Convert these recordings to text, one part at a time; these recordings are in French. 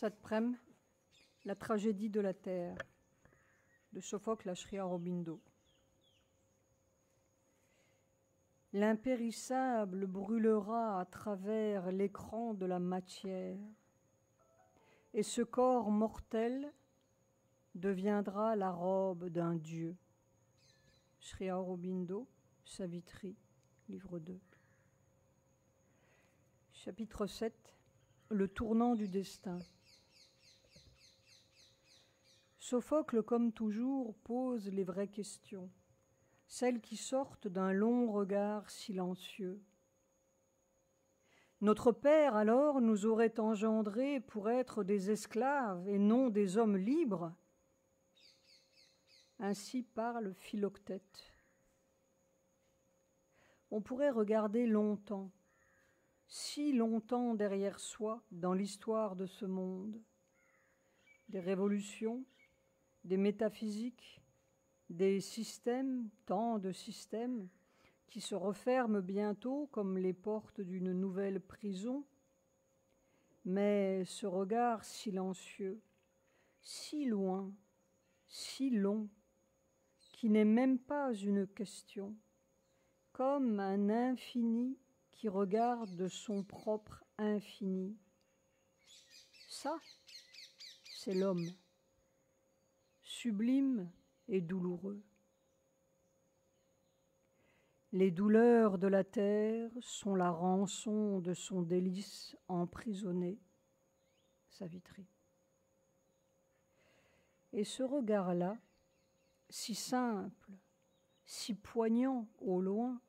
Satprem, la tragédie de la terre, de Sophocle à Sri Aurobindo. L'impérissable brûlera à travers l'écran de la matière, et ce corps mortel deviendra la robe d'un dieu. Sri Aurobindo, Savitri, livre 2. Chapitre 7. Le tournant du destin. Sophocle, comme toujours, pose les vraies questions, celles qui sortent d'un long regard silencieux. Notre Père, alors, nous aurait engendrés pour être des esclaves et non des hommes libres. Ainsi parle Philoctète. On pourrait regarder longtemps, si longtemps derrière soi dans l'histoire de ce monde, des révolutions, des métaphysiques, des systèmes, tant de systèmes, qui se referment bientôt comme les portes d'une nouvelle prison. Mais ce regard silencieux, si loin, si long, qui n'est même pas une question, comme un infini qui regarde son propre infini. Ça, c'est l'homme, sublime et douloureux. Les douleurs de la terre sont la rançon de son délice emprisonné. Savitri. Et ce regard-là, si simple, si poignant au loin,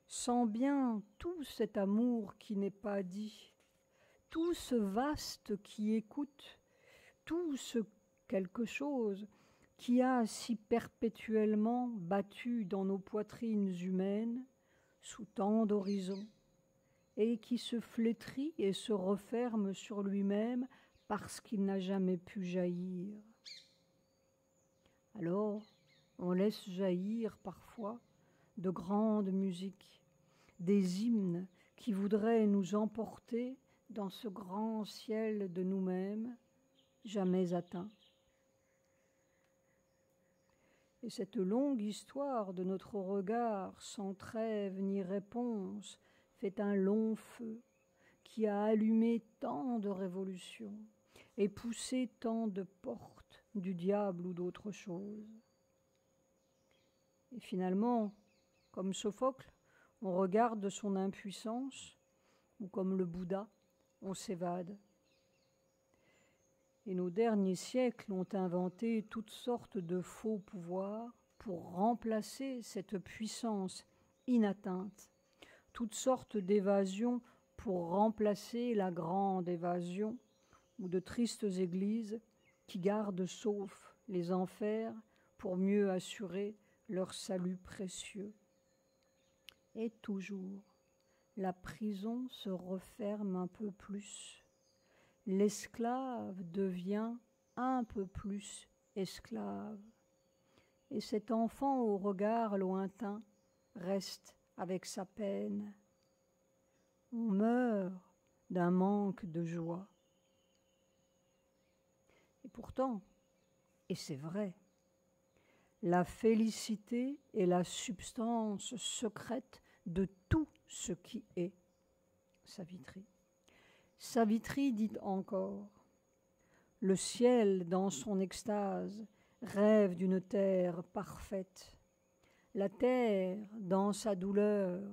sent bien tout cet amour qui n'est pas dit, tout ce vaste qui écoute, tout ce quelque chose qui a si perpétuellement battu dans nos poitrines humaines sous tant d'horizons et qui se flétrit et se referme sur lui-même parce qu'il n'a jamais pu jaillir. Alors, on laisse jaillir parfois de grandes musiques, des hymnes qui voudraient nous emporter dans ce grand ciel de nous-mêmes, jamais atteint. Et cette longue histoire de notre regard sans trêve ni réponse fait un long feu qui a allumé tant de révolutions et poussé tant de portes du diable ou d'autres choses. Et finalement, comme Sophocle, on regarde son impuissance, ou comme le Bouddha, on s'évade. Et nos derniers siècles ont inventé toutes sortes de faux pouvoirs pour remplacer cette puissance inatteinte, toutes sortes d'évasions pour remplacer la grande évasion, ou de tristes églises qui gardent sauf les enfers pour mieux assurer leur salut précieux. Et toujours, la prison se referme un peu plus. L'esclave devient un peu plus esclave. Et cet enfant au regard lointain reste avec sa peine. On meurt d'un manque de joie. Et pourtant, et c'est vrai, la félicité est la substance secrète de tout ce qui est. Savitri. Savitri dit encore, le ciel dans son extase rêve d'une terre parfaite. La terre dans sa douleur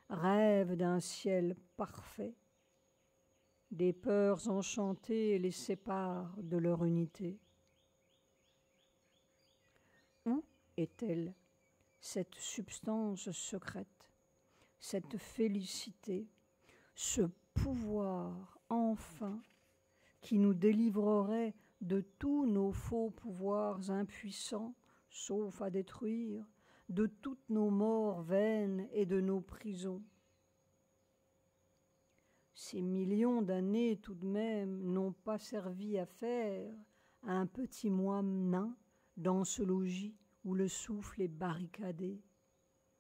rêve d'un ciel parfait. Des peurs enchantées les séparent de leur unité. Où est-elle, cette substance secrète, cette félicité, ce pouvoir enfin qui nous délivrerait de tous nos faux pouvoirs impuissants, sauf à détruire, de toutes nos morts vaines et de nos prisons? Ces millions d'années tout de même n'ont pas servi à faire à un petit moine nain dans ce logis où le souffle est barricadé.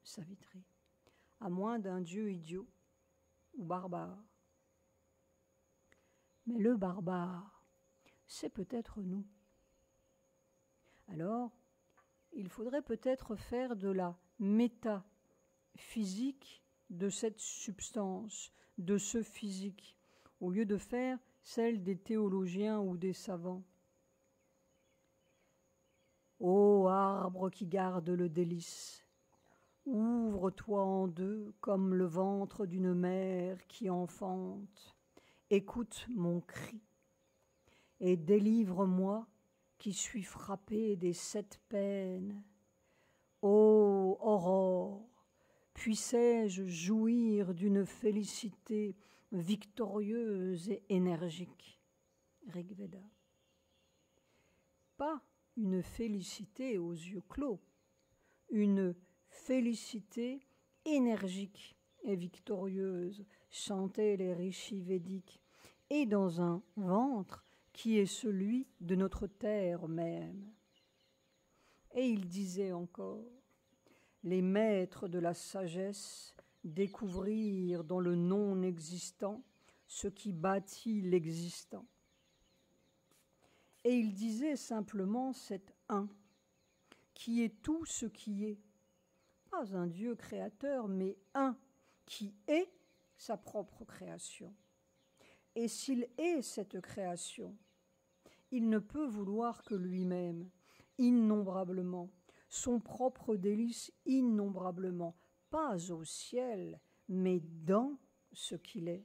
Savitri. À moins d'un dieu idiot ou barbare. Mais le barbare, c'est peut-être nous. Alors, il faudrait peut-être faire de la métaphysique de cette substance, de ce physique, au lieu de faire celle des théologiens ou des savants. Ô arbre qui garde le délice, ouvre-toi en deux comme le ventre d'une mère qui enfante. Écoute mon cri et délivre-moi qui suis frappé des 7 peines. Ô aurore, puissais-je jouir d'une félicité victorieuse et énergique. Rig Veda. Pas une félicité aux yeux clos, une félicité énergique et victorieuse, chantaient les rishis védiques, et dans un ventre qui est celui de notre terre même. Et il disait encore, les maîtres de la sagesse découvrirent dans le non-existant ce qui bâtit l'existant. Et il disait simplement cet un, qui est tout ce qui est. Pas un Dieu créateur, mais un qui est sa propre création. Et s'il est cette création, il ne peut vouloir que lui-même, innombrablement, son propre délice innombrablement, pas au ciel, mais dans ce qu'il est.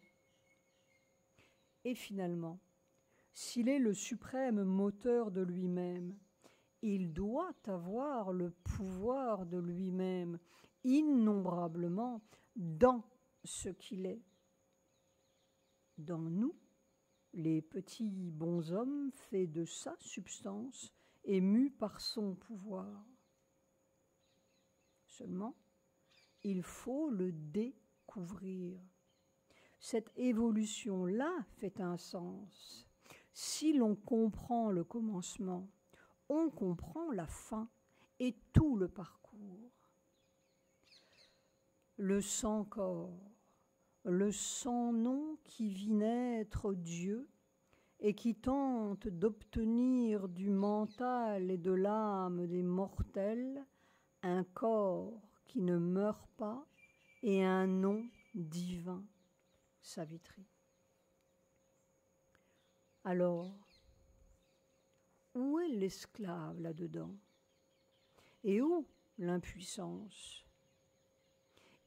Et finalement, s'il est le suprême moteur de lui-même, il doit avoir le pouvoir de lui-même innombrablement dans ce qu'il est. Dans nous, les petits bonshommes faits de sa substance et mus par son pouvoir. Seulement, il faut le découvrir. Cette évolution-là fait un sens. Si l'on comprend le commencement, on comprend la fin et tout le parcours. Le sans-corps, le sans-nom qui vit naître Dieu et qui tente d'obtenir du mental et de l'âme des mortels un corps qui ne meurt pas et un nom divin, Savitri. Alors, où est l'esclave là-dedans? Et où l'impuissance?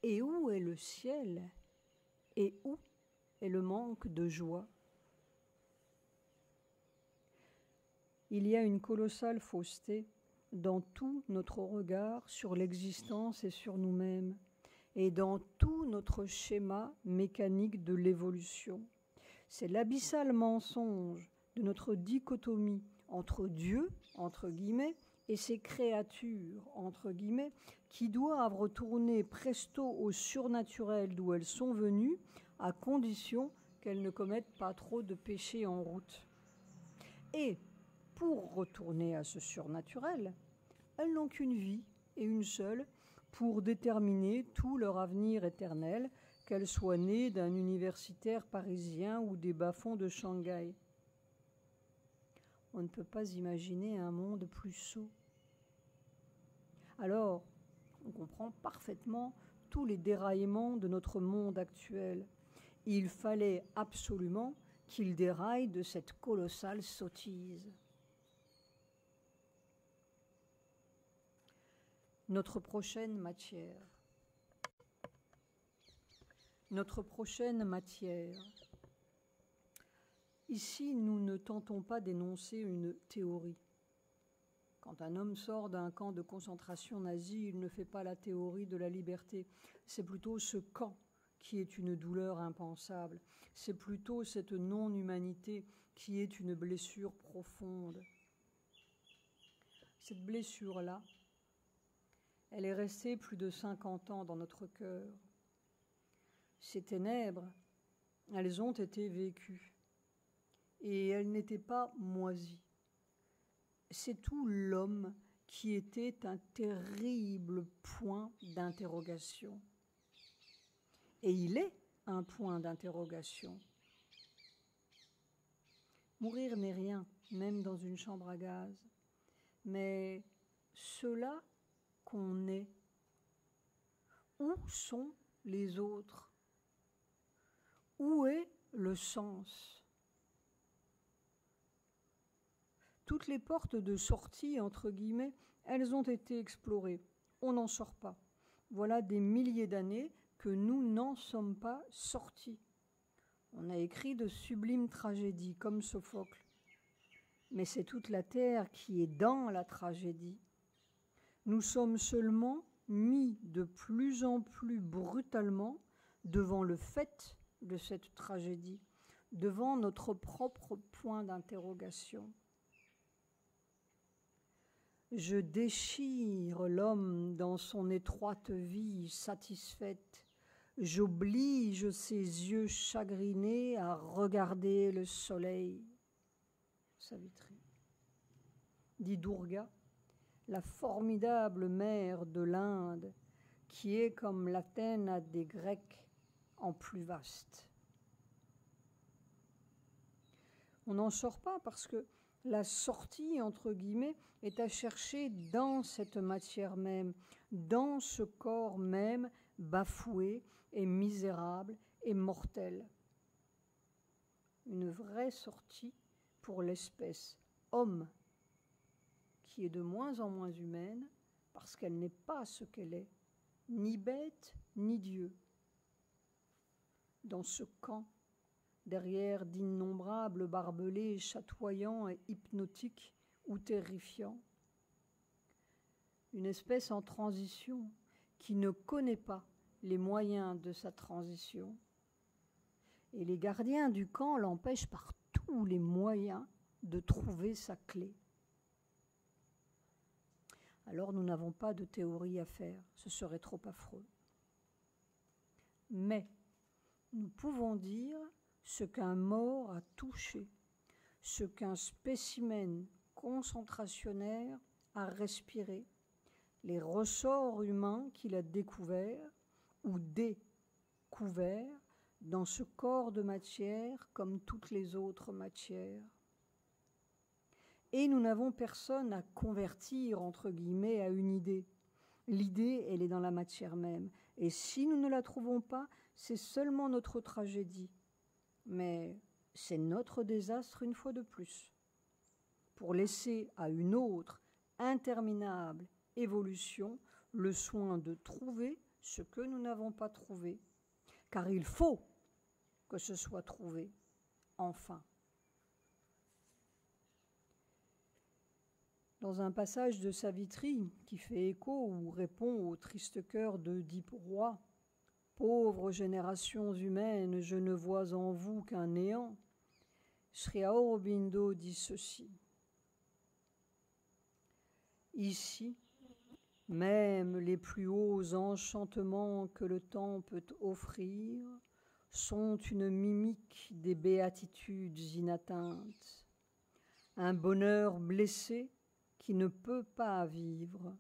Et où est le ciel? Et où est le manque de joie? Il y a une colossale fausseté dans tout notre regard sur l'existence et sur nous-mêmes, et dans tout notre schéma mécanique de l'évolution. C'est l'abyssal mensonge de notre dichotomie entre Dieu, entre guillemets, et ses créatures, entre guillemets, qui doivent retourner presto au surnaturel d'où elles sont venues, à condition qu'elles ne commettent pas trop de péchés en route. Et pour retourner à ce surnaturel, elles n'ont qu'une vie, et une seule, pour déterminer tout leur avenir éternel, qu'elles soient nées d'un universitaire parisien ou des bas-fonds de Shanghai. On ne peut pas imaginer un monde plus sot. Alors, on comprend parfaitement tous les déraillements de notre monde actuel. Il fallait absolument qu'il déraille de cette colossale sottise. Notre prochaine matière. Notre prochaine matière. Ici, nous ne tentons pas d'énoncer une théorie. Quand un homme sort d'un camp de concentration nazi, il ne fait pas la théorie de la liberté. C'est plutôt ce camp qui est une douleur impensable. C'est plutôt cette non-humanité qui est une blessure profonde. Cette blessure-là, elle est restée plus de 50 ans dans notre cœur. Ces ténèbres, elles ont été vécues et elles n'étaient pas moisies. C'est tout l'homme qui était un terrible point d'interrogation. Et il est un point d'interrogation. Mourir n'est rien, même dans une chambre à gaz. Mais cela qu'on est, où sont les autres? Où est le sens? Toutes les portes de sortie, entre guillemets, elles ont été explorées. On n'en sort pas. Voilà des milliers d'années que nous n'en sommes pas sortis. On a écrit de sublimes tragédies, comme Sophocle. Mais c'est toute la terre qui est dans la tragédie. Nous sommes seulement mis de plus en plus brutalement devant le fait de cette tragédie, devant notre propre point d'interrogation. Je déchire l'homme dans son étroite vie satisfaite. J'oblige ses yeux chagrinés à regarder le soleil. Savitri. Dit Durga, la formidable mère de l'Inde, qui est comme l'Athènes des Grecs en plus vaste. On n'en sort pas parce que la sortie, entre guillemets, est à chercher dans cette matière même, dans ce corps même bafoué et misérable et mortel. Une vraie sortie pour l'espèce homme, qui est de moins en moins humaine parce qu'elle n'est pas ce qu'elle est, ni bête ni Dieu. Dans ce camp, derrière d'innombrables barbelés chatoyants et hypnotiques ou terrifiants. Une espèce en transition qui ne connaît pas les moyens de sa transition. Et les gardiens du camp l'empêchent par tous les moyens de trouver sa clé. Alors nous n'avons pas de théorie à faire, ce serait trop affreux. Mais nous pouvons dire ce qu'un mort a touché, ce qu'un spécimen concentrationnaire a respiré, les ressorts humains qu'il a découverts ou découverts dans ce corps de matière comme toutes les autres matières. Et nous n'avons personne à convertir, entre guillemets, à une idée. L'idée, elle est dans la matière même. Et si nous ne la trouvons pas, c'est seulement notre tragédie. Mais c'est notre désastre une fois de plus. Pour laisser à une autre, interminable évolution, le soin de trouver ce que nous n'avons pas trouvé. Car il faut que ce soit trouvé, enfin. Dans un passage de Savitri qui fait écho ou répond au triste cœur d'Oedipe roi, « Pauvres générations humaines, je ne vois en vous qu'un néant », Sri Aurobindo dit ceci. Ici, même les plus hauts enchantements que le temps peut offrir sont une mimique des béatitudes inatteintes. Un bonheur blessé qui ne peut pas vivre,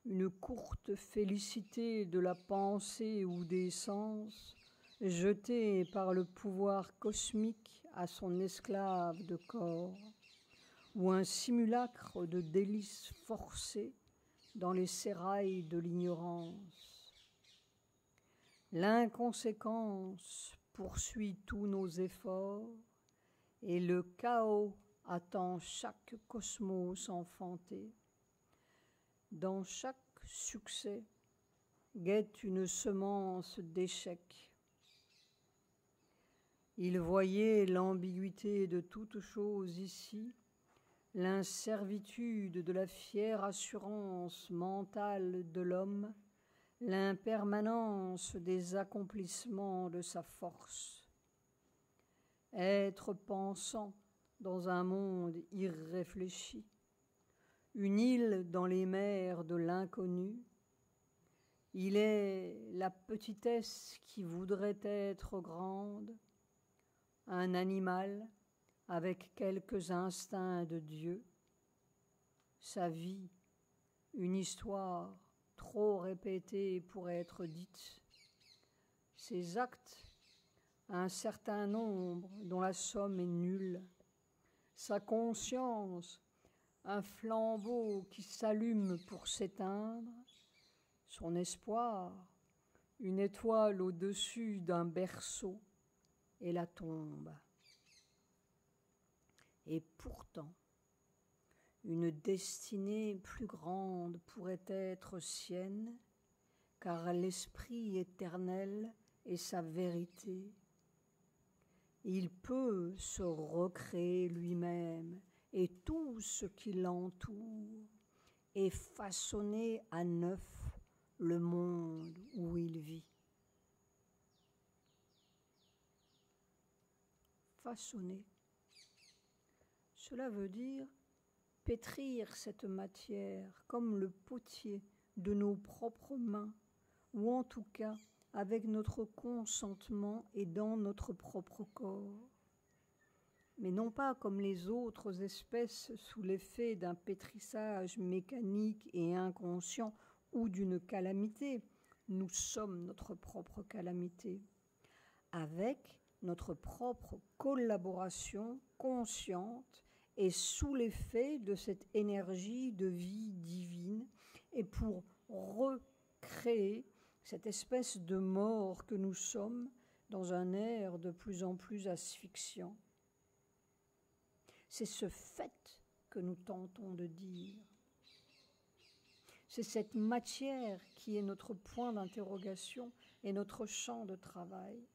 une courte félicité de la pensée ou des sens, jetée par le pouvoir cosmique à son esclave de corps, ou un simulacre de délices forcées dans les sérails de l'ignorance. L'inconséquence poursuit tous nos efforts et le chaos attend chaque cosmos enfanté. Dans chaque succès guette une semence d'échec. Il voyait l'ambiguïté de toute chose ici, l'inservitude de la fière assurance mentale de l'homme, l'impermanence des accomplissements de sa force. Être pensant dans un monde irréfléchi, une île dans les mers de l'inconnu, il est la petitesse qui voudrait être grande, un animal avec quelques instincts de Dieu, sa vie, une histoire trop répétée pour être dite, ses actes, un certain nombre dont la somme est nulle, sa conscience, un flambeau qui s'allume pour s'éteindre, son espoir, une étoile au-dessus d'un berceau et la tombe. Et pourtant, une destinée plus grande pourrait être sienne, car l'esprit éternel est sa vérité. Il peut se recréer lui-même et tout ce qui l'entoure et façonner à neuf le monde où il vit. Façonner. Cela veut dire pétrir cette matière comme le potier de nos propres mains, ou en tout cas avec notre consentement et dans notre propre corps. Mais non pas comme les autres espèces sous l'effet d'un pétrissage mécanique et inconscient ou d'une calamité. Nous sommes notre propre calamité, avec notre propre collaboration consciente et sous l'effet de cette énergie de vie divine, et pour recréer cette espèce de mort que nous sommes dans un air de plus en plus asphyxiant. C'est ce fait que nous tentons de dire. C'est cette matière qui est notre point d'interrogation et notre champ de travail.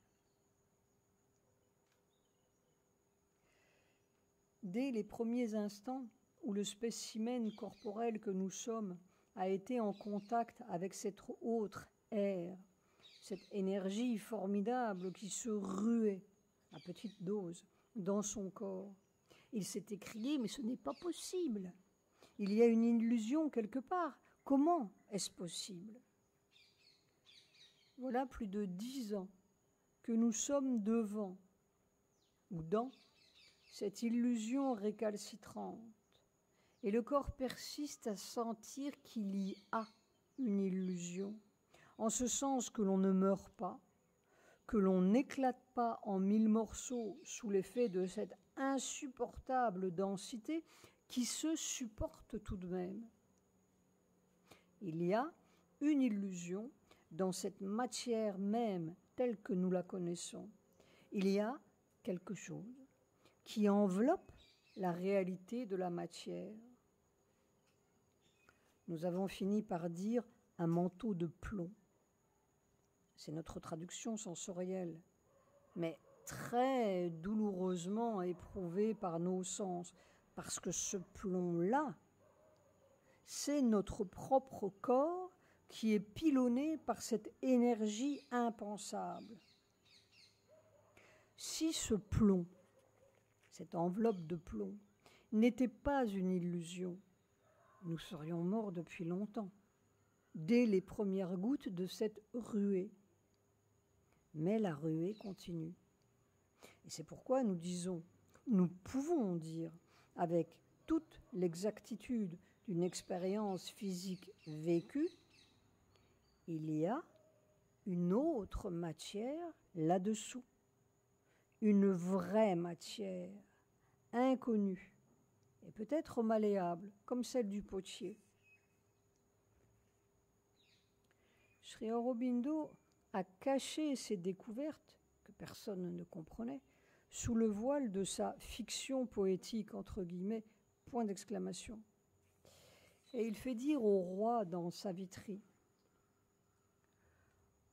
Dès les premiers instants où le spécimen corporel que nous sommes a été en contact avec cet autre air, cette énergie formidable qui se ruait à petite dose dans son corps, il s'est écrié « mais ce n'est pas possible, il y a une illusion quelque part, comment est-ce possible ?» Voilà plus de 10 ans que nous sommes devant ou dans cette illusion récalcitrante, et le corps persiste à sentir qu'il y a une illusion, en ce sens que l'on ne meurt pas, que l'on n'éclate pas en 1000 morceaux sous l'effet de cette insupportable densité qui se supporte tout de même. Il y a une illusion dans cette matière même telle que nous la connaissons. Il y a quelque chose qui enveloppe la réalité de la matière. Nous avons fini par dire un manteau de plomb. C'est notre traduction sensorielle, mais très douloureusement éprouvée par nos sens, parce que ce plomb-là, c'est notre propre corps qui est pilonné par cette énergie impensable. Si ce plomb, cette enveloppe de plomb, n'était pas une illusion, nous serions morts depuis longtemps, dès les premières gouttes de cette ruée. Mais la ruée continue. Et c'est pourquoi nous disons, nous pouvons dire avec toute l'exactitude d'une expérience physique vécue, il y a une autre matière là-dessous, une vraie matière, inconnue et peut-être malléable, comme celle du potier. Sri Aurobindo a caché ses découvertes, que personne ne comprenait, sous le voile de sa fiction poétique, entre guillemets, point d'exclamation. Et il fait dire au roi dans Savitri,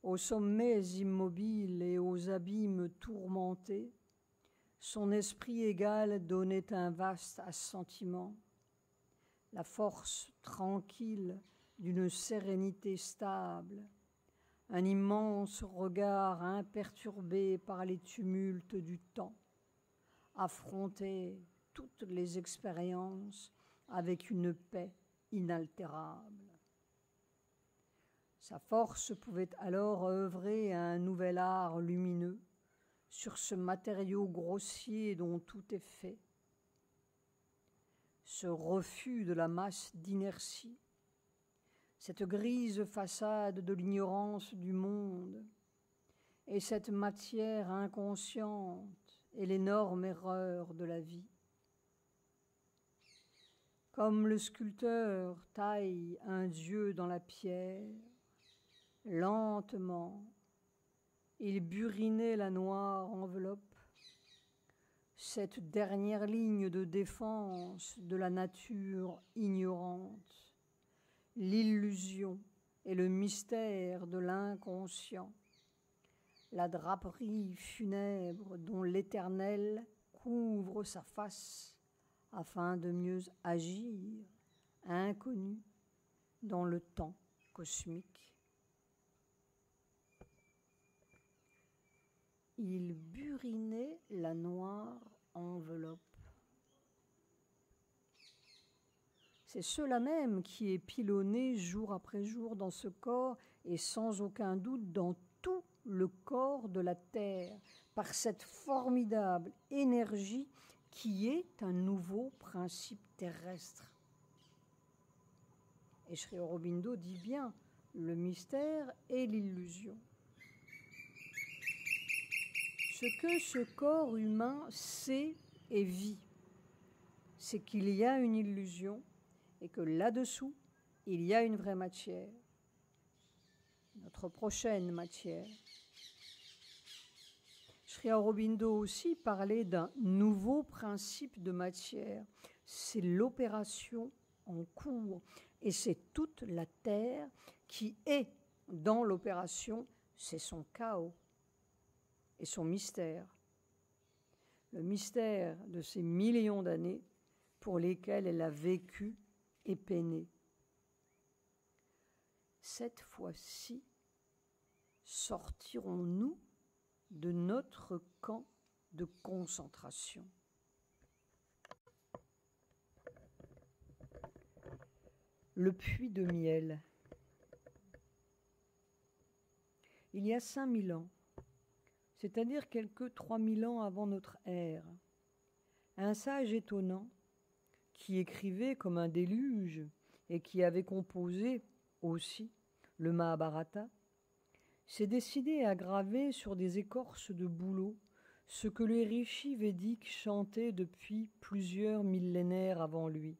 aux sommets immobiles et aux abîmes tourmentés, son esprit égal donnait un vaste assentiment, la force tranquille d'une sérénité stable, un immense regard imperturbé par les tumultes du temps, affronter toutes les expériences avec une paix inaltérable. Sa force pouvait alors œuvrer à un nouvel art lumineux sur ce matériau grossier dont tout est fait. Ce refus de la masse d'inertie, cette grise façade de l'ignorance du monde, et cette matière inconsciente et l'énorme erreur de la vie. Comme le sculpteur taille un dieu dans la pierre, lentement, il burinait la noire enveloppe, cette dernière ligne de défense de la nature ignorante, l'illusion et le mystère de l'inconscient, la draperie funèbre dont l'Éternel couvre sa face afin de mieux agir, inconnu dans le temps cosmique. Il burinait la noire enveloppe. C'est cela même qui est pilonné jour après jour dans ce corps et sans aucun doute dans tout le corps de la Terre, par cette formidable énergie qui est un nouveau principe terrestre. Et Sri Aurobindo dit bien le mystère et l'illusion. Ce que ce corps humain sait et vit, c'est qu'il y a une illusion et que là-dessous, il y a une vraie matière, notre prochaine matière. Sri Aurobindo aussi parlait d'un nouveau principe de matière. C'est l'opération en cours et c'est toute la Terre qui est dans l'opération, c'est son chaos et son mystère. Le mystère de ces millions d'années pour lesquelles elle a vécu et peiné. Cette fois-ci, sortirons-nous de notre camp de concentration. Le puits de miel. Il y a 5000 ans, c'est-à-dire quelques 3000 ans avant notre ère, un sage étonnant qui écrivait comme un déluge et qui avait composé aussi le Mahabharata, s'est décidé à graver sur des écorces de bouleau ce que les rishis védiques chantaient depuis plusieurs millénaires avant lui.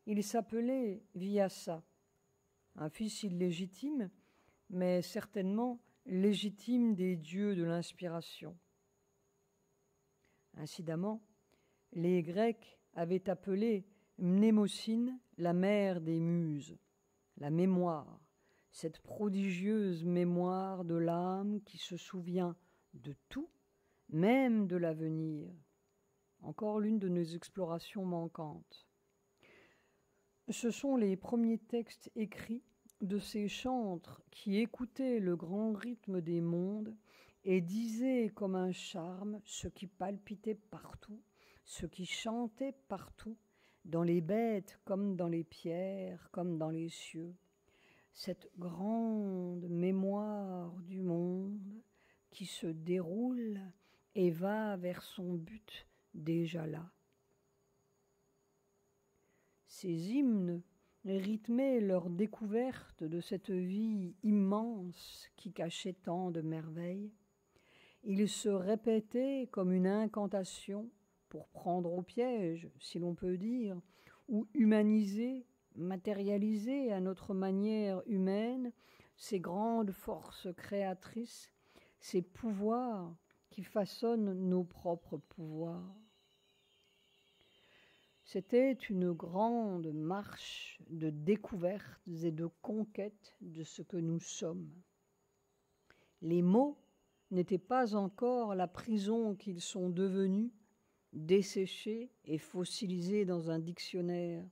Il s'appelait Vyasa, un fils illégitime, mais certainement légitime des dieux de l'inspiration. Incidemment, les Grecs avaient appelé Mnémosyne la mère des muses, la mémoire, cette prodigieuse mémoire de l'âme qui se souvient de tout, même de l'avenir. Encore l'une de nos explorations manquantes. Ce sont les premiers textes écrits de ces chantres qui écoutaient le grand rythme des mondes et disaient comme un charme ce qui palpitait partout, ce qui chantait partout, dans les bêtes comme dans les pierres, comme dans les cieux. Cette grande mémoire du monde qui se déroule et va vers son but déjà là. Ces hymnes rythmaient leur découverte de cette vie immense qui cachait tant de merveilles. Ils se répétaient comme une incantation pour prendre au piège, si l'on peut dire, ou humaniser, matérialiser à notre manière humaine ces grandes forces créatrices, ces pouvoirs qui façonnent nos propres pouvoirs. C'était une grande marche de découvertes et de conquêtes de ce que nous sommes. Les mots n'étaient pas encore la prison qu'ils sont devenus, desséchés et fossilisés dans un dictionnaire.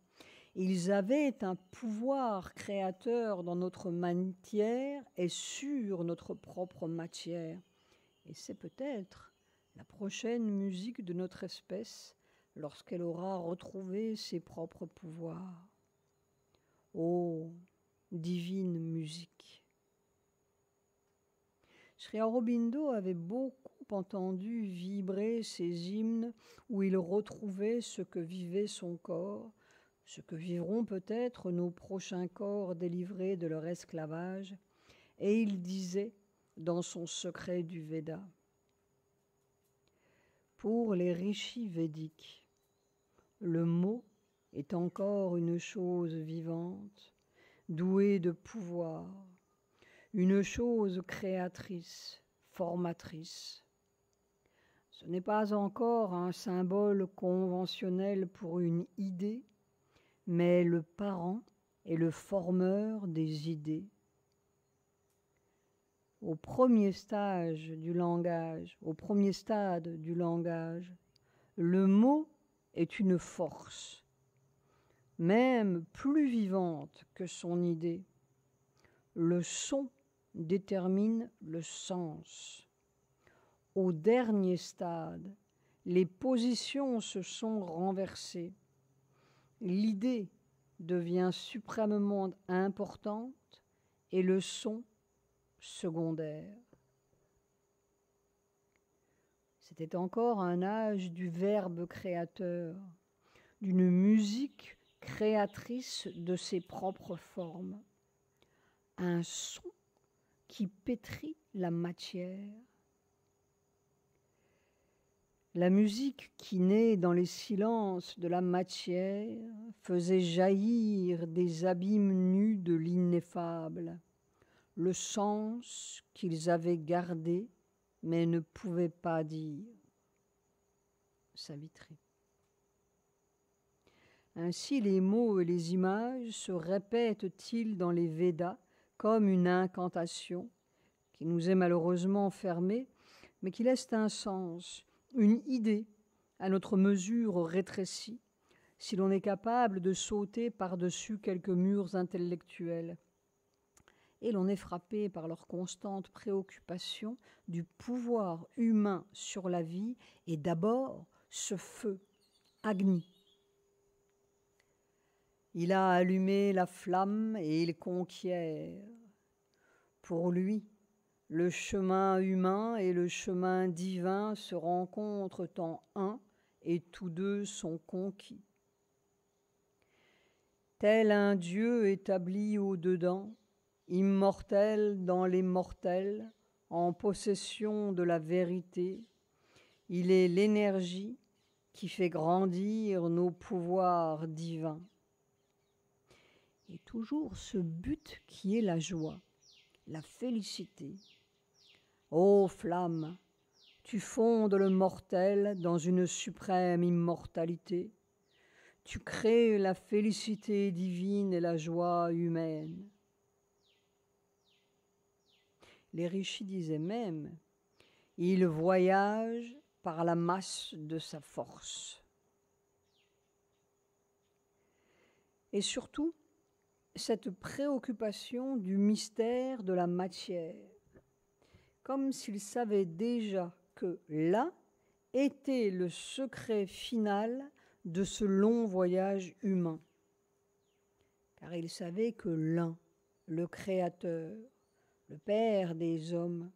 Ils avaient un pouvoir créateur dans notre matière et sur notre propre matière. Et c'est peut-être la prochaine musique de notre espèce lorsqu'elle aura retrouvé ses propres pouvoirs. Ô divine musique! Sri Aurobindo avait beaucoup entendu vibrer ces hymnes où il retrouvait ce que vivait son corps, ce que vivront peut-être nos prochains corps délivrés de leur esclavage, et il disait dans son secret du Veda: pour les rishis védiques, le mot est encore une chose vivante, douée de pouvoir, une chose créatrice, formatrice. Ce n'est pas encore un symbole conventionnel pour une idée, mais le parent et le formeur des idées. Au premier stade du langage, le mot est une force, même plus vivante que son idée. Le son détermine le sens. Au dernier stade, les positions se sont renversées. L'idée devient suprêmement importante et le son secondaire. C'était encore un âge du verbe créateur, d'une musique créatrice de ses propres formes, un son qui pétrit la matière. La musique qui naît dans les silences de la matière faisait jaillir des abîmes nus de l'ineffable, le sens qu'ils avaient gardé mais ne pouvaient pas dire. Savitri. Ainsi les mots et les images se répètent-ils dans les Védas comme une incantation qui nous est malheureusement fermée, mais qui laisse un sens, une idée à notre mesure rétrécie, si l'on est capable de sauter par-dessus quelques murs intellectuels. Et l'on est frappé par leur constante préoccupation du pouvoir humain sur la vie et d'abord ce feu, Agni. Il a allumé la flamme et il conquiert. Pour lui, le chemin humain et le chemin divin se rencontrent en un et tous deux sont conquis. Tel un Dieu établi au-dedans, immortel dans les mortels, en possession de la vérité, il est l'énergie qui fait grandir nos pouvoirs divins. Et toujours ce but qui est la joie, la félicité. Ô flamme, tu fondes le mortel dans une suprême immortalité. Tu crées la félicité divine et la joie humaine. Les rishis disaient même, il voyage par la masse de sa force. Et surtout, cette préoccupation du mystère de la matière, comme s'il savait déjà que là était le secret final de ce long voyage humain. Car il savait que l'un, le Créateur, le Père des hommes,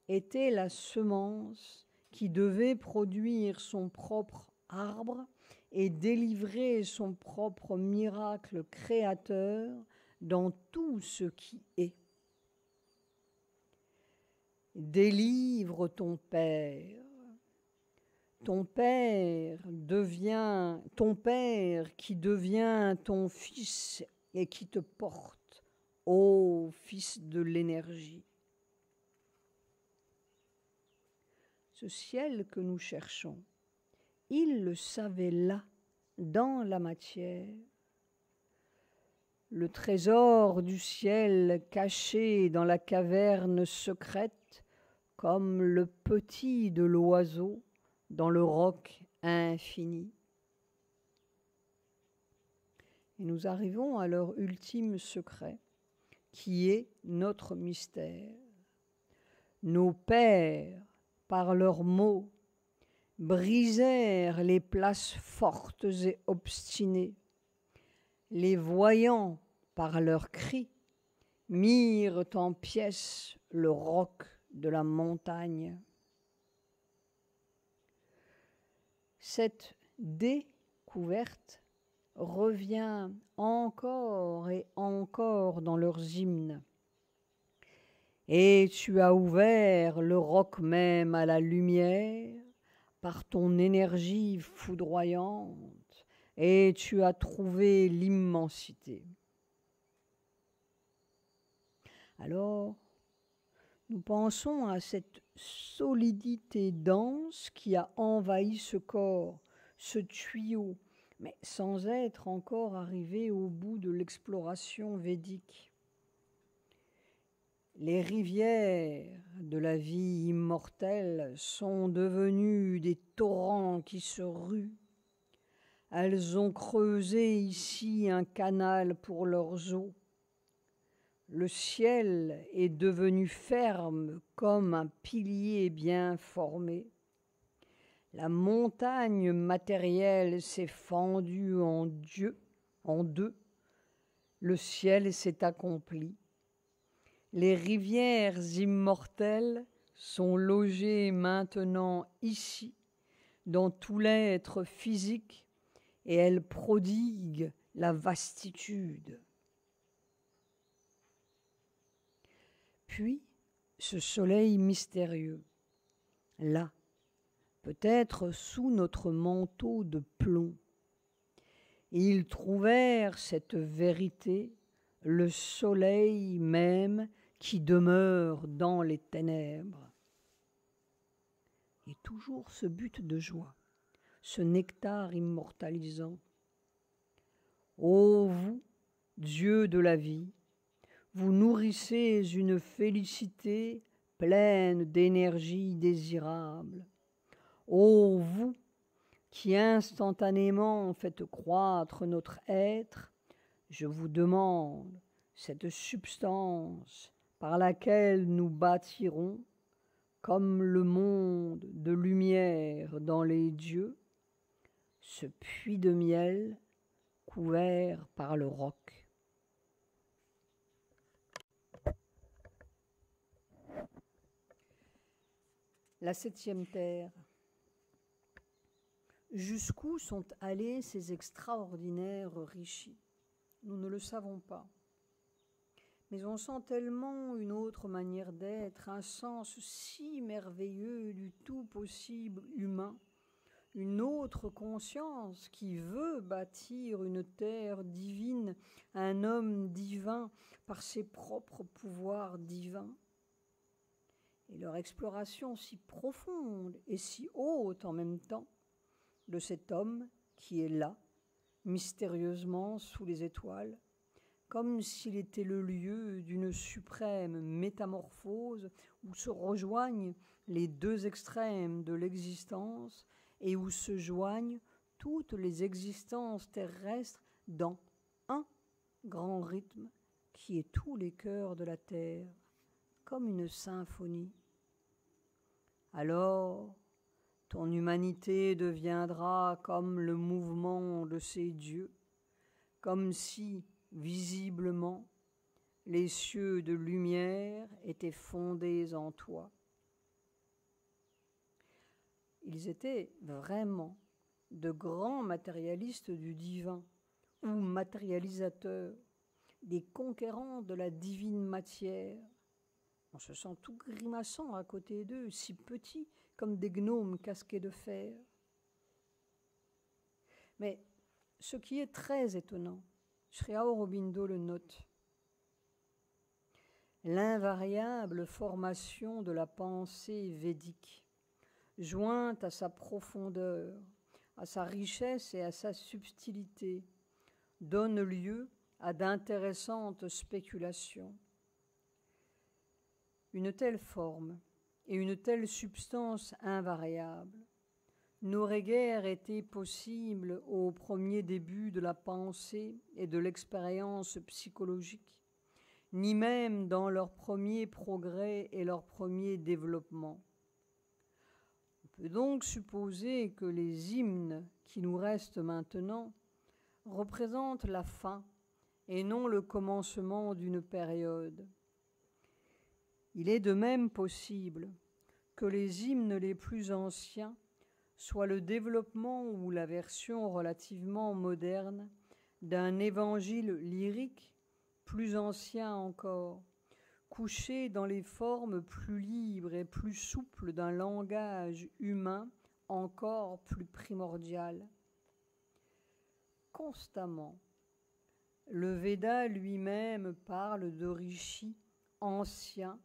était la semence qui devait produire son propre arbre et délivrer son propre miracle créateur dans tout ce qui est. Délivre ton Père. Ton Père qui devient ton Fils et qui te porte, ô Fils de l'énergie. Ce ciel que nous cherchons, il le savait là, dans la matière. Le trésor du ciel caché dans la caverne secrète, comme le petit de l'oiseau dans le roc infini. Et nous arrivons à leur ultime secret, qui est notre mystère. Nos pères, par leurs mots, brisèrent les places fortes et obstinées. Les voyants, par leurs cris, mirent en pièces le roc de la montagne. Cette découverte revient encore et encore dans leurs hymnes. Et tu as ouvert le roc même à la lumière par ton énergie foudroyante, et tu as trouvé l'immensité. Alors, nous pensons à cette solidité dense qui a envahi ce corps, ce tuyau, mais sans être encore arrivé au bout de l'exploration védique. Les rivières de la vie immortelle sont devenues des torrents qui se ruent. Elles ont creusé ici un canal pour leurs eaux. Le ciel est devenu ferme comme un pilier bien formé. La montagne matérielle s'est fendue en deux. Le ciel s'est accompli. Les rivières immortelles sont logées maintenant ici, dans tout l'être physique, et elles prodiguent la vastitude. Puis, ce soleil mystérieux, là, peut-être sous notre manteau de plomb, ils trouvèrent cette vérité, le soleil même qui demeure dans les ténèbres. Et toujours ce but de joie, ce nectar immortalisant. Ô vous, Dieu de la vie, vous nourrissez une félicité pleine d'énergie désirable. Ô vous, qui instantanément faites croître notre être, je vous demande cette substance par laquelle nous bâtirons, comme le monde de lumière dans les dieux, ce puits de miel couvert par le roc. La septième terre. Jusqu'où sont allés ces extraordinaires rishis? Nous ne le savons pas. Mais on sent tellement une autre manière d'être, un sens si merveilleux du tout possible humain, une autre conscience qui veut bâtir une terre divine, un homme divin par ses propres pouvoirs divins. Et leur exploration si profonde et si haute en même temps de cet homme qui est là, mystérieusement sous les étoiles, comme s'il était le lieu d'une suprême métamorphose où se rejoignent les deux extrêmes de l'existence et où se joignent toutes les existences terrestres dans un grand rythme qui est tous les cœurs de la terre, comme une symphonie. Alors, ton humanité deviendra comme le mouvement de ces dieux, comme si, visiblement, les cieux de lumière étaient fondés en toi. Ils étaient vraiment de grands matérialistes du divin ou matérialisateurs, des conquérants de la divine matière. On se sent tout grimaçant à côté d'eux, si petits comme des gnomes casqués de fer. Mais ce qui est très étonnant, Sri Aurobindo le note, l'invariable formation de la pensée védique, jointe à sa profondeur, à sa richesse et à sa subtilité, donne lieu à d'intéressantes spéculations. Une telle forme et une telle substance invariable n'auraient guère été possibles au premier début de la pensée et de l'expérience psychologique, ni même dans leur premier progrès et leur premier développement. On peut donc supposer que les hymnes qui nous restent maintenant représentent la fin et non le commencement d'une période. Il est de même possible que les hymnes les plus anciens soient le développement ou la version relativement moderne d'un évangile lyrique plus ancien encore, couché dans les formes plus libres et plus souples d'un langage humain encore plus primordial. constamment. Le Veda lui-même parle de rishis anciens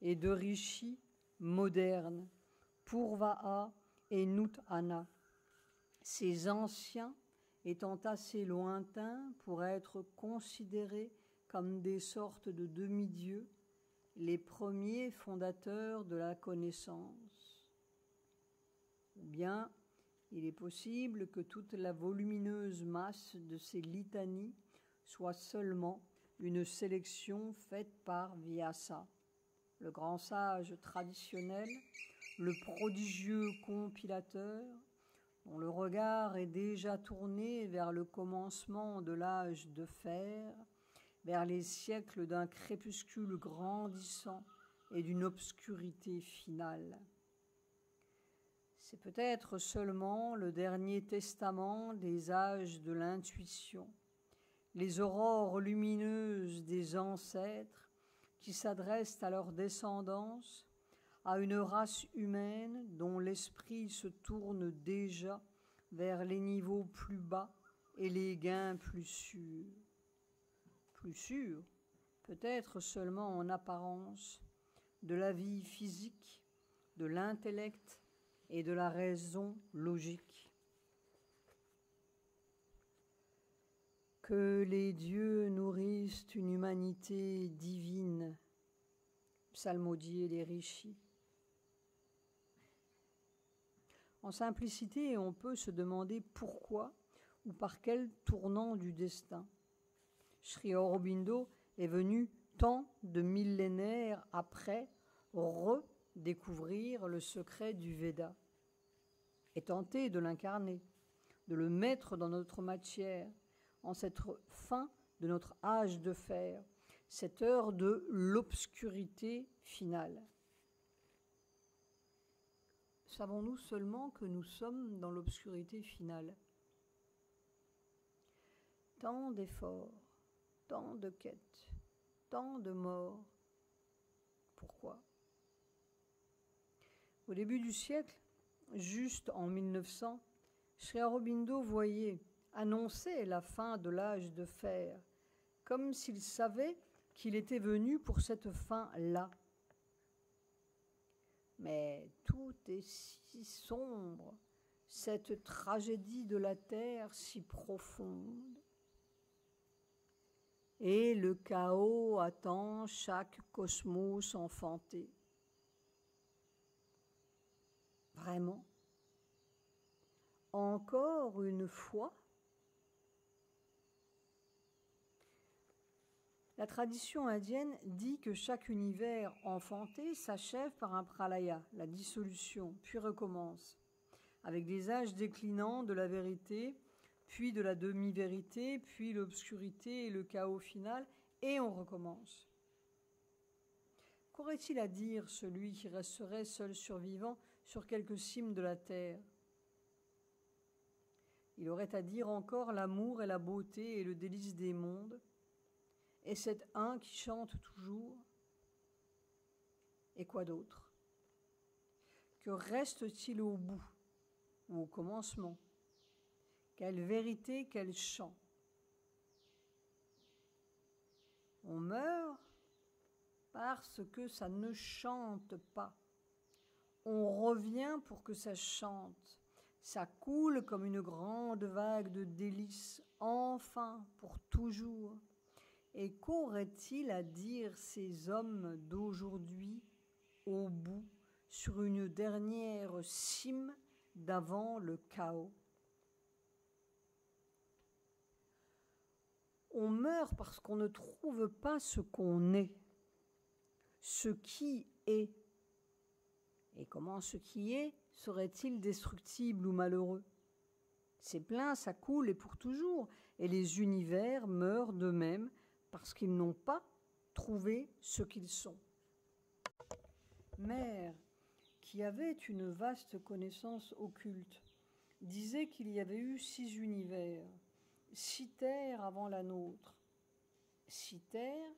et de rishis modernes, Purvaha et Nutana. Ces anciens étant assez lointains pour être considérés comme des sortes de demi-dieux, les premiers fondateurs de la connaissance. Ou bien, il est possible que toute la volumineuse masse de ces litanies soit seulement une sélection faite par Vyasa, le grand sage traditionnel, le prodigieux compilateur, dont le regard est déjà tourné vers le commencement de l'âge de fer, vers les siècles d'un crépuscule grandissant et d'une obscurité finale. C'est peut-être seulement le dernier testament des âges de l'intuition, les aurores lumineuses des ancêtres qui s'adressent à leur descendance, à une race humaine dont l'esprit se tourne déjà vers les niveaux plus bas et les gains plus sûrs. Plus sûrs, peut-être seulement en apparence, de la vie physique, de l'intellect et de la raison logique. Que les dieux nourrissent une humanité divine, psalmodiaient les rishis. En simplicité, on peut se demander pourquoi ou par quel tournant du destin Sri Aurobindo est venu tant de millénaires après redécouvrir le secret du Veda et tenter de l'incarner, de le mettre dans notre matière, en cette fin de notre âge de fer, cette heure de l'obscurité finale. Savons-nous seulement que nous sommes dans l'obscurité finale? Tant d'efforts, tant de quêtes, tant de morts. Pourquoi? Au début du siècle, juste en 1900, Sri Aurobindo voyait, annonçait la fin de l'âge de fer, comme s'il savait qu'il était venu pour cette fin-là. Mais tout est si sombre, cette tragédie de la terre si profonde. Et le chaos attend chaque cosmos enfanté. Vraiment? Encore une fois? La tradition indienne dit que chaque univers enfanté s'achève par un pralaya, la dissolution, puis recommence, avec des âges déclinants de la vérité, puis de la demi-vérité, puis l'obscurité et le chaos final, et on recommence. Qu'aurait-il à dire celui qui resterait seul survivant sur quelque cime de la terre? Il aurait à dire encore l'amour et la beauté et le délice des mondes, et cet un qui chante toujours. Et quoi d'autre? Que reste-t-il au bout ou au commencement? Quelle vérité, quel chant? On meurt parce que ça ne chante pas. On revient pour que ça chante. Ça coule comme une grande vague de délices, enfin, pour toujours. Et qu'auraient-ils à dire ces hommes d'aujourd'hui au bout, sur une dernière cime d'avant le chaos? On meurt parce qu'on ne trouve pas ce qu'on est, ce qui est. Et comment ce qui est serait-il destructible ou malheureux? C'est plein, ça coule et pour toujours, et les univers meurent d'eux-mêmes parce qu'ils n'ont pas trouvé ce qu'ils sont. Mère, qui avait une vaste connaissance occulte, disait qu'il y avait eu 6 univers, 6 terres avant la nôtre, 6 terres,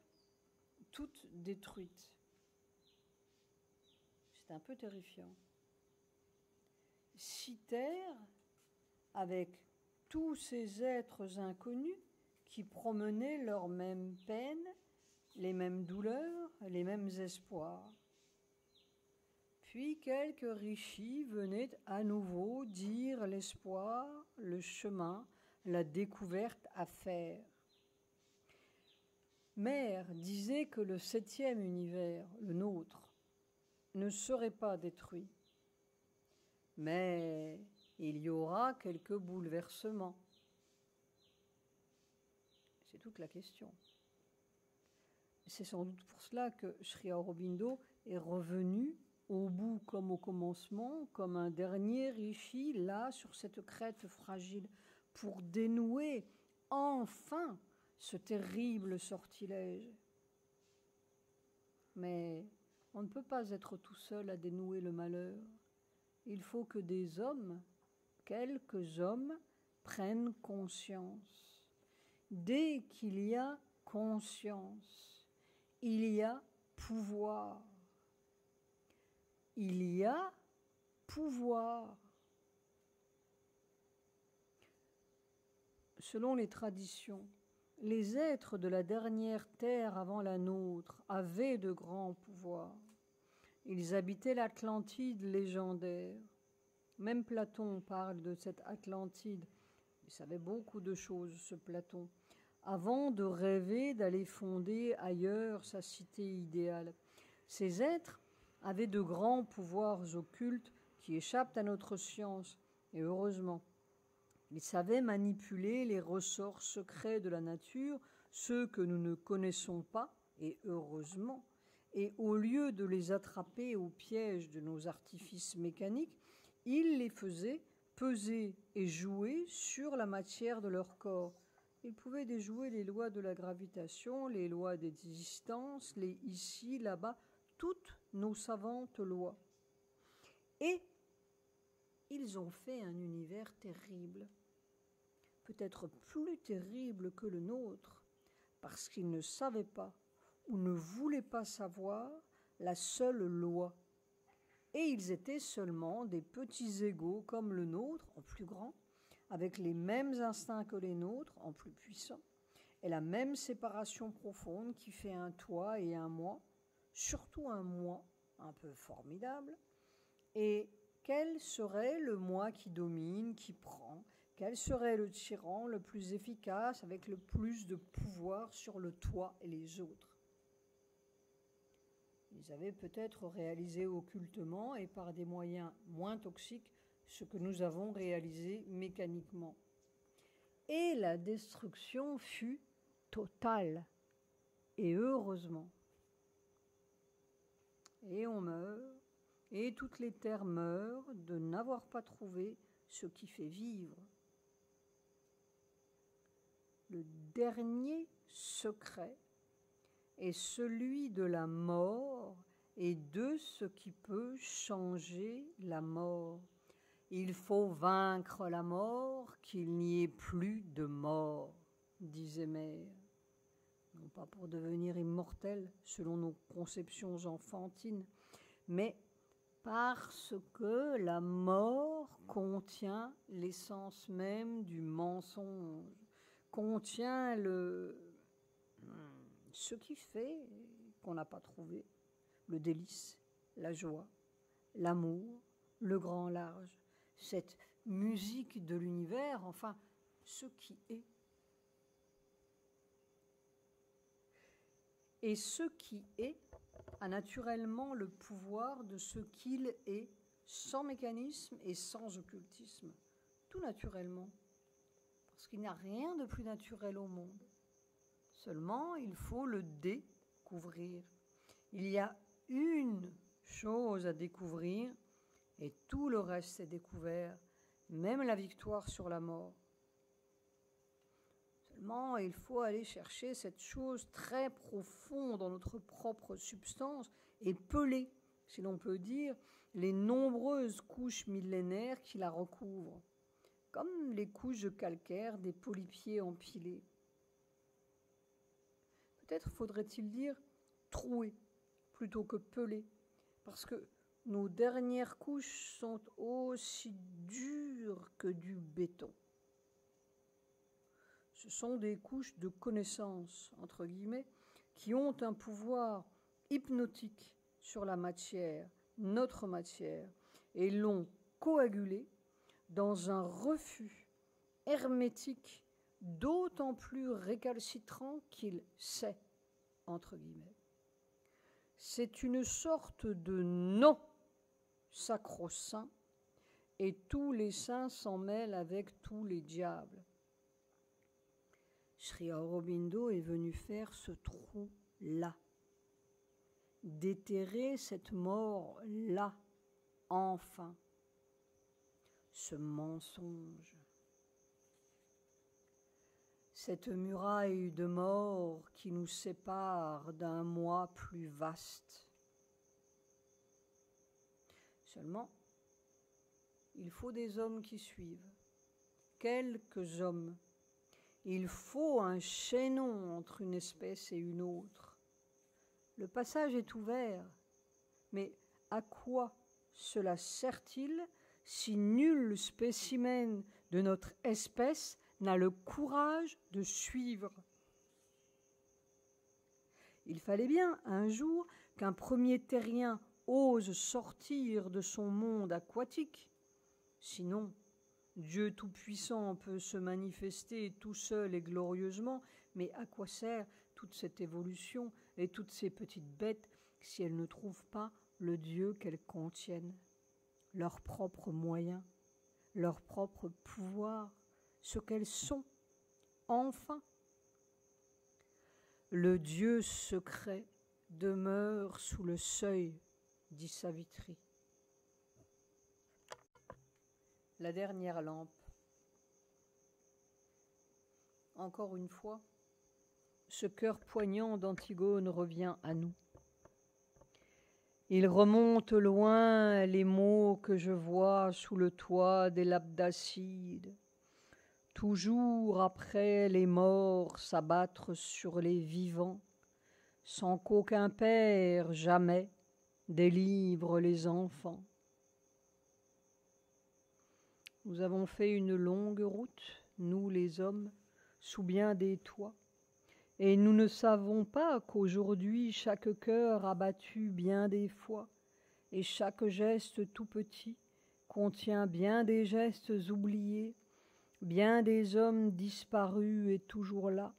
toutes détruites. C'est un peu terrifiant. 6 terres avec tous ces êtres inconnus qui promenaient leurs mêmes peines, les mêmes douleurs, les mêmes espoirs. Puis quelques rishis venaient à nouveau dire l'espoir, le chemin, la découverte à faire. Mère disait que le 7e univers, le nôtre, ne serait pas détruit. Mais il y aura quelques bouleversements. C'est toute la question. C'est sans doute pour cela que Sri Aurobindo est revenu au bout comme au commencement, comme un dernier rishi, là, sur cette crête fragile, pour dénouer enfin ce terrible sortilège. Mais on ne peut pas être tout seul à dénouer le malheur. Il faut que des hommes, quelques hommes, prennent conscience. Dès qu'il y a conscience, il y a pouvoir. Il y a pouvoir. Selon les traditions, les êtres de la dernière terre avant la nôtre avaient de grands pouvoirs. Ils habitaient l'Atlantide légendaire. Même Platon parle de cette Atlantide. Il savait beaucoup de choses, ce Platon, avant de rêver d'aller fonder ailleurs sa cité idéale. Ces êtres avaient de grands pouvoirs occultes qui échappent à notre science, et heureusement. Ils savaient manipuler les ressorts secrets de la nature, ceux que nous ne connaissons pas, et heureusement. Et au lieu de les attraper au piège de nos artifices mécaniques, ils les faisaient peser et jouer sur la matière de leur corps. Ils pouvaient déjouer les lois de la gravitation, les lois des distances, les ici, là-bas, toutes nos savantes lois. Et ils ont fait un univers terrible, peut-être plus terrible que le nôtre, parce qu'ils ne savaient pas ou ne voulaient pas savoir la seule loi. Et ils étaient seulement des petits égaux comme le nôtre, en plus grand, avec les mêmes instincts que les nôtres, en plus puissants, et la même séparation profonde qui fait un toi et un moi, surtout un moi un peu formidable. Et quel serait le moi qui domine, qui prend? Quel serait le tyran le plus efficace, avec le plus de pouvoir sur le toi et les autres? Ils avaient peut-être réalisé occultement et par des moyens moins toxiques ce que nous avons réalisé mécaniquement. Et la destruction fut totale, et heureusement. Et on meurt, et toutes les terres meurent de n'avoir pas trouvé ce qui fait vivre. Le dernier secret est celui de la mort et de ce qui peut changer la mort. Il faut vaincre la mort, qu'il n'y ait plus de mort, disait Mère. Non pas pour devenir immortel selon nos conceptions enfantines, mais parce que la mort contient l'essence même du mensonge, contient ce qui fait qu'on n'a pas trouvé, le délice, la joie, l'amour, le grand large, cette musique de l'univers, enfin, ce qui est. Et ce qui est a naturellement le pouvoir de ce qu'il est, sans mécanisme et sans occultisme, tout naturellement, parce qu'il n'y a rien de plus naturel au monde. Seulement, il faut le découvrir. Il y a une chose à découvrir et tout le reste est découvert, même la victoire sur la mort. Seulement, il faut aller chercher cette chose très profonde dans notre propre substance et peler, si l'on peut dire, les nombreuses couches millénaires qui la recouvrent, comme les couches de calcaire des polypiers empilés. Peut-être faudrait-il dire trouer plutôt que peler, parce que nos dernières couches sont aussi dures que du béton. Ce sont des couches de connaissances, entre guillemets, qui ont un pouvoir hypnotique sur la matière, notre matière, et l'ont coagulée dans un refus hermétique d'autant plus récalcitrant qu'il sait, entre guillemets. C'est une sorte de non sacro-saint, et tous les saints s'en mêlent avec tous les diables. Sri Aurobindo est venu faire ce trou-là, déterrer cette mort-là, enfin, ce mensonge. Cette muraille de mort qui nous sépare d'un moi plus vaste. Seulement, il faut des hommes qui suivent, quelques hommes. Il faut un chaînon entre une espèce et une autre. Le passage est ouvert, mais à quoi cela sert-il si nul spécimen de notre espèce n'a le courage de suivre? Il fallait bien un jour qu'un premier terrien ose sortir de son monde aquatique. Sinon, Dieu Tout-Puissant peut se manifester tout seul et glorieusement, mais à quoi sert toute cette évolution et toutes ces petites bêtes si elles ne trouvent pas le Dieu qu'elles contiennent, leurs propres moyens, leur propre pouvoir, ce qu'elles sont, enfin. Le Dieu secret demeure sous le seuil, dit Savitri. La dernière lampe. Encore une fois, ce cœur poignant d'Antigone revient à nous. Il remonte loin les mots que je vois sous le toit des Labdacides, toujours après les morts s'abattre sur les vivants, sans qu'aucun père jamais délivre les enfants. Nous avons fait une longue route, nous les hommes, sous bien des toits, et nous ne savons pas qu'aujourd'hui chaque cœur a battu bien des fois, et chaque geste tout petit contient bien des gestes oubliés, bien des hommes disparus et toujours là.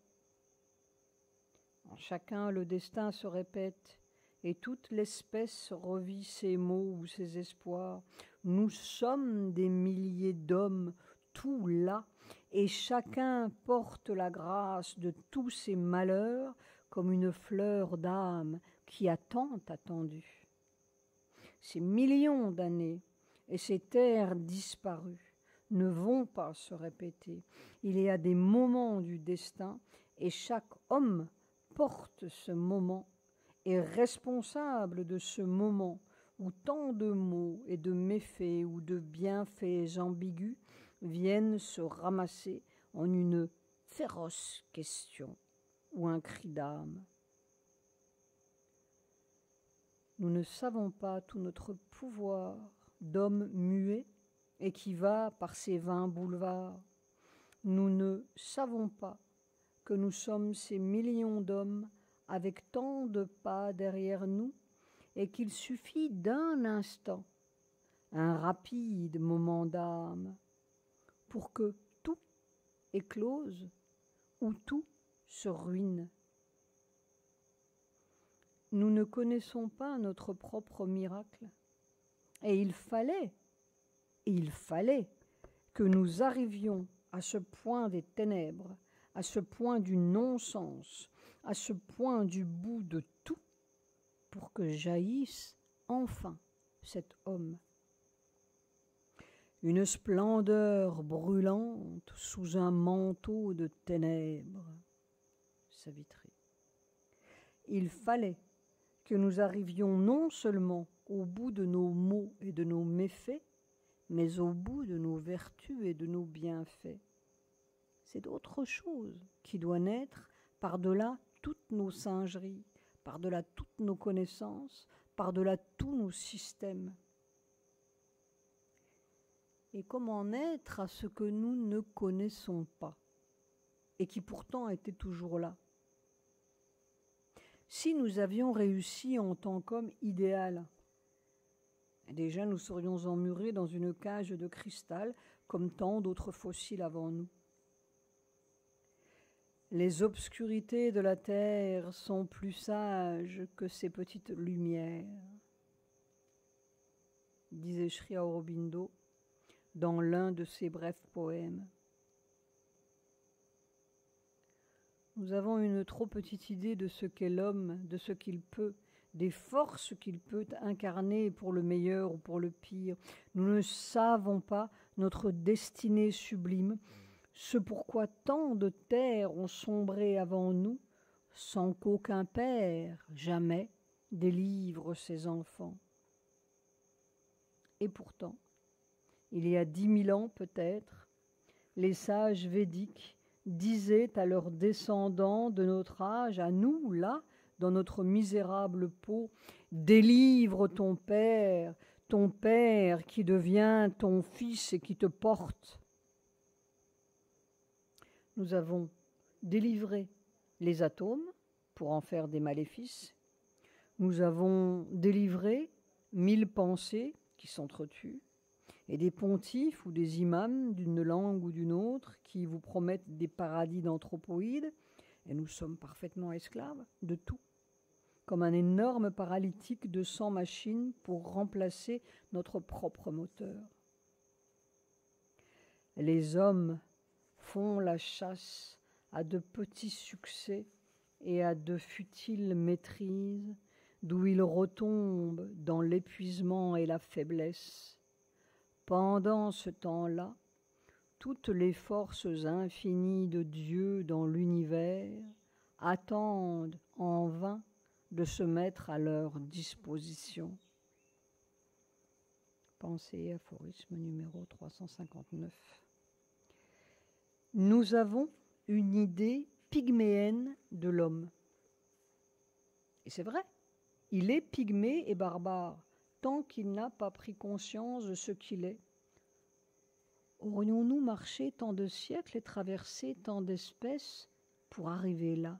En chacun le destin se répète, et toute l'espèce revit ses maux ou ses espoirs. Nous sommes des milliers d'hommes, tout là, et chacun porte la grâce de tous ses malheurs comme une fleur d'âme qui a tant attendu. Ces millions d'années et ces terres disparues ne vont pas se répéter. Il y a des moments du destin et chaque homme porte ce moment, est responsable de ce moment où tant de maux et de méfaits ou de bienfaits ambigus viennent se ramasser en une féroce question ou un cri d'âme. Nous ne savons pas tout notre pouvoir d'homme muet et qui va par ces 20 boulevards. Nous ne savons pas que nous sommes ces millions d'hommes avec tant de pas derrière nous et qu'il suffit d'un instant, un rapide moment d'âme, pour que tout éclose ou tout se ruine. Nous ne connaissons pas notre propre miracle et il fallait que nous arrivions à ce point des ténèbres, à ce point du non-sens, à ce point du bout de tout, pour que jaillisse enfin cet homme. Une splendeur brûlante sous un manteau de ténèbres. Savitri. Il fallait que nous arrivions non seulement au bout de nos maux et de nos méfaits, mais au bout de nos vertus et de nos bienfaits. C'est autre chose qui doit naître par-delà toutes nos singeries, par-delà toutes nos connaissances, par-delà tous nos systèmes. Et comment naître à ce que nous ne connaissons pas? et qui pourtant était toujours là. Si nous avions réussi en tant qu'homme idéal, déjà nous serions emmurés dans une cage de cristal comme tant d'autres fossiles avant nous. Les obscurités de la terre sont plus sages que ces petites lumières, disait Sri Aurobindo dans l'un de ses brefs poèmes. Nous avons une trop petite idée de ce qu'est l'homme, de ce qu'il peut, des forces qu'il peut incarner pour le meilleur ou pour le pire. Nous ne savons pas notre destinée sublime, ce pourquoi tant de terres ont sombré avant nous, sans qu'aucun père jamais délivre ses enfants. Et pourtant, il y a 10 000 ans peut-être, les sages védiques disaient à leurs descendants de notre âge, à nous, là, dans notre misérable peau, « Délivre ton père qui devient ton fils et qui te porte. » Nous avons délivré les atomes pour en faire des maléfices. Nous avons délivré 1000 pensées qui s'entretuent et des pontifes ou des imams d'une langue ou d'une autre qui vous promettent des paradis d'anthropoïdes. Et nous sommes parfaitement esclaves de tout, comme un énorme paralytique de 100 machines pour remplacer notre propre moteur. Les hommes font la chasse à de petits succès et à de futiles maîtrises, d'où ils retombent dans l'épuisement et la faiblesse. Pendant ce temps-là, toutes les forces infinies de Dieu dans l'univers attendent en vain de se mettre à leur disposition. Pensée, aphorisme numéro 359. Nous avons une idée pygméenne de l'homme. Et c'est vrai, il est pygmée et barbare, tant qu'il n'a pas pris conscience de ce qu'il est. Aurions-nous marché tant de siècles et traversé tant d'espèces pour arriver là?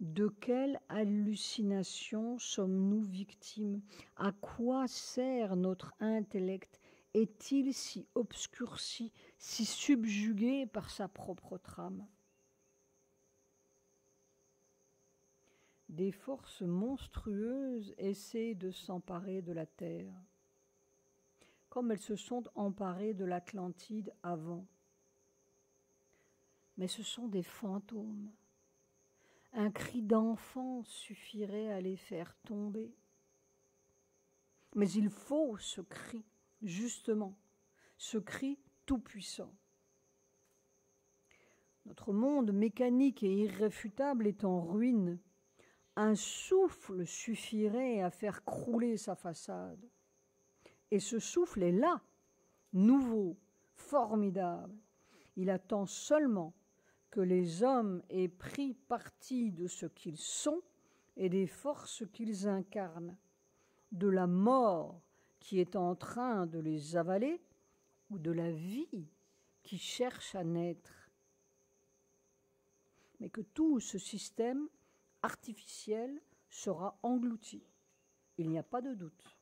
De quelle hallucination sommes-nous victimes? À quoi sert notre intellect? Est-il si obscurci, si subjugué par sa propre trame? Des forces monstrueuses essaient de s'emparer de la terre, comme elles se sont emparées de l'Atlantide avant. Mais ce sont des fantômes. Un cri d'enfant suffirait à les faire tomber. Mais il faut ce cri, justement, ce cri tout-puissant. Notre monde mécanique et irréfutable est en ruine. Un souffle suffirait à faire crouler sa façade. Et ce souffle est là, nouveau, formidable. Il attend seulement que les hommes aient pris parti de ce qu'ils sont et des forces qu'ils incarnent, de la mort qui est en train de les avaler ou de la vie qui cherche à naître. Mais que tout ce système artificiel sera englouti. Il n'y a pas de doute.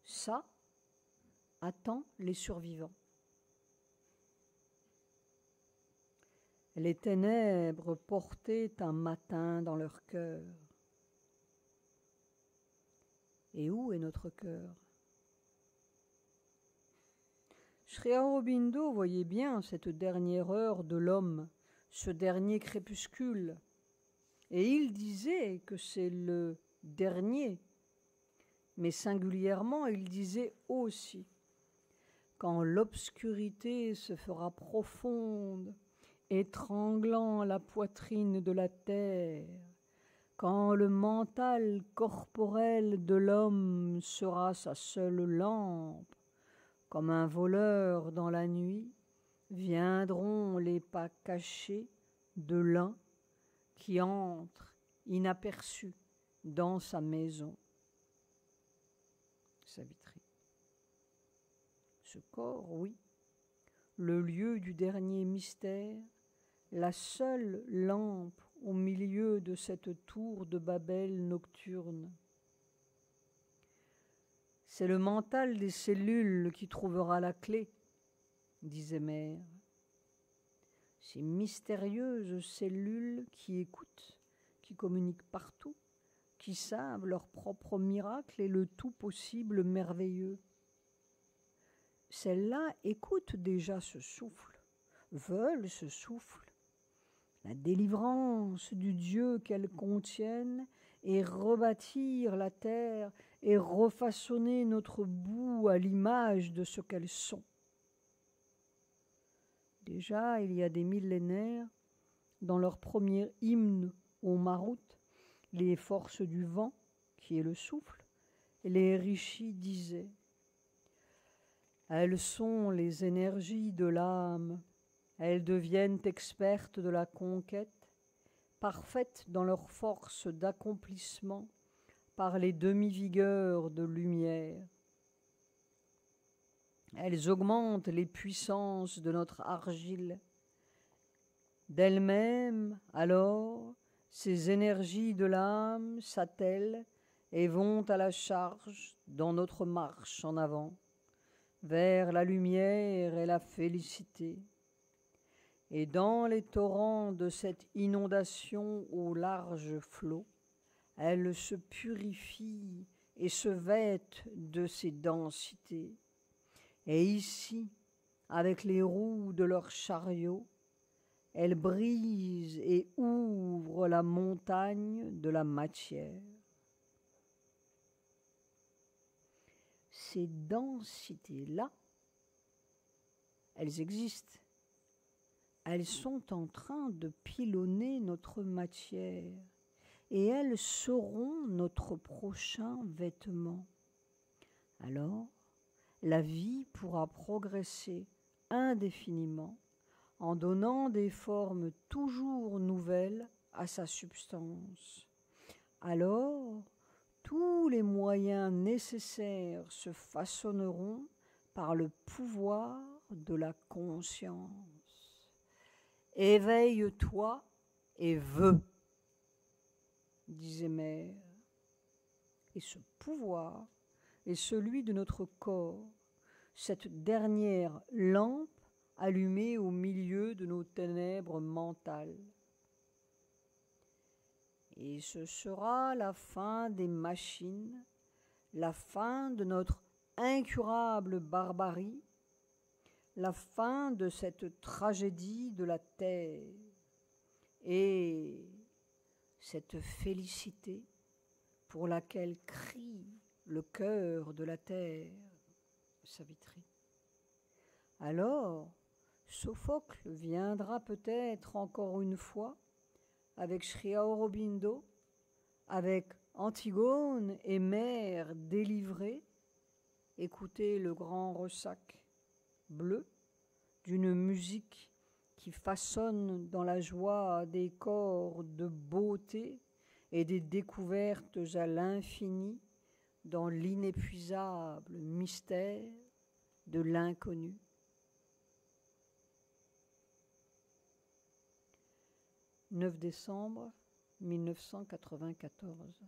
Ça attend les survivants. Les ténèbres portaient un matin dans leur cœur. Et où est notre cœur? Sri Aurobindo voyait bien cette dernière heure de l'homme, ce dernier crépuscule, et il disait que c'est le dernier, mais singulièrement il disait aussi, quand l'obscurité se fera profonde, étranglant la poitrine de la terre, quand le mental corporel de l'homme sera sa seule lampe, comme un voleur dans la nuit, viendront les pas cachés de l'un qui entre inaperçu dans sa maison. Savitri. Ce corps, oui, le lieu du dernier mystère, la seule lampe au milieu de cette tour de Babel nocturne. C'est le mental des cellules qui trouvera la clé, disait Mère. Ces mystérieuses cellules qui écoutent, qui communiquent partout, qui savent leur propre miracle et le tout possible merveilleux. Celles-là écoutent déjà ce souffle, veulent ce souffle, la délivrance du Dieu qu'elles contiennent, et rebâtir la terre et refaçonner notre boue à l'image de ce qu'elles sont. Déjà, il y a des millénaires, dans leur premier hymne au Marut, les forces du vent, qui est le souffle, les rishis disaient « Elles sont les énergies de l'âme, elles deviennent expertes de la conquête, parfaites dans leur force d'accomplissement par les demi-vigueurs de lumière. Elles augmentent les puissances de notre argile. D'elles-mêmes, alors, ces énergies de l'âme s'attellent et vont à la charge dans notre marche en avant, vers la lumière et la félicité. Et dans les torrents de cette inondation au large flot, elles se purifient et se vêtent de ces densités. Et ici, avec les roues de leurs chariots, elles brisent et ouvrent la montagne de la matière. Ces densités-là, elles existent. Elles sont en train de pilonner notre matière et elles seront notre prochain vêtement. Alors, la vie pourra progresser indéfiniment en donnant des formes toujours nouvelles à sa substance. Alors, tous les moyens nécessaires se façonneront par le pouvoir de la conscience. Éveille-toi et veux, disait Mère. Et ce pouvoir est celui de notre corps, cette dernière lampe allumée au milieu de nos ténèbres mentales. Et ce sera la fin des machines, la fin de notre incurable barbarie, la fin de cette tragédie de la terre et cette félicité pour laquelle crie le cœur de la terre, Savitri. Alors, Sophocle viendra peut-être encore une fois avec Sri Aurobindo, avec Antigone et Mère délivrée, écouter le grand ressac bleu d'une musique qui façonne dans la joie des corps de beauté et des découvertes à l'infini dans l'inépuisable mystère de l'inconnu. 9 décembre 1994.